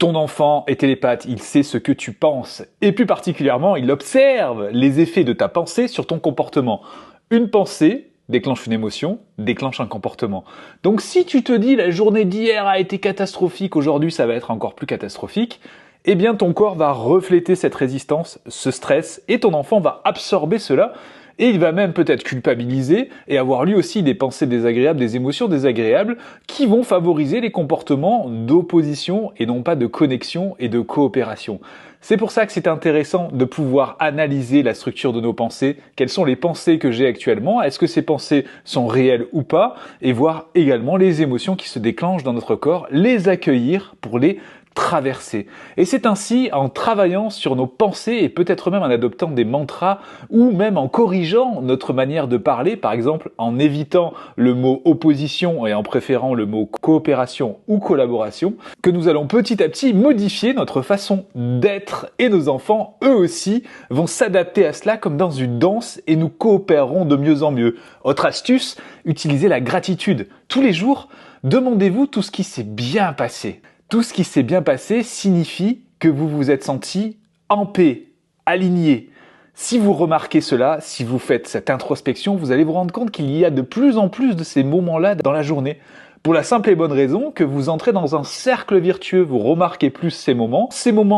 Ton enfant est télépathe, il sait ce que tu penses, et plus particulièrement, il observe les effets de ta pensée sur ton comportement. Une pensée déclenche une émotion, déclenche un comportement. Donc si tu te dis la journée d'hier a été catastrophique, aujourd'hui ça va être encore plus catastrophique, eh bien ton corps va refléter cette résistance, ce stress, et ton enfant va absorber cela, et il va même peut-être culpabiliser et avoir lui aussi des pensées désagréables, des émotions désagréables qui vont favoriser les comportements d'opposition et non pas de connexion et de coopération. C'est pour ça que c'est intéressant de pouvoir analyser la structure de nos pensées, quelles sont les pensées que j'ai actuellement, est-ce que ces pensées sont réelles ou pas, et voir également les émotions qui se déclenchent dans notre corps, les accueillir pour les traverser. Et c'est ainsi en travaillant sur nos pensées et peut-être même en adoptant des mantras ou même en corrigeant notre manière de parler, par exemple en évitant le mot opposition et en préférant le mot coopération ou collaboration, que nous allons petit à petit modifier notre façon d'être et nos enfants, eux aussi, vont s'adapter à cela comme dans une danse et nous coopérerons de mieux en mieux. Autre astuce, utilisez la gratitude. Tous les jours, demandez-vous tout ce qui s'est bien passé. Tout ce qui s'est bien passé signifie que vous vous êtes senti en paix, aligné. Si vous remarquez cela, si vous faites cette introspection, vous allez vous rendre compte qu'il y a de plus en plus de ces moments-là dans la journée. Pour la simple et bonne raison que vous entrez dans un cercle vertueux, vous remarquez plus ces moments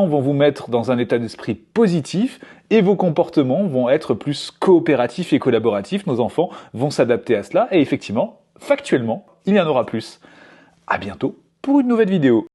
vont vous mettre dans un état d'esprit positif et vos comportements vont être plus coopératifs et collaboratifs. Nos enfants vont s'adapter à cela et effectivement, factuellement, il y en aura plus. À bientôt pour une nouvelle vidéo.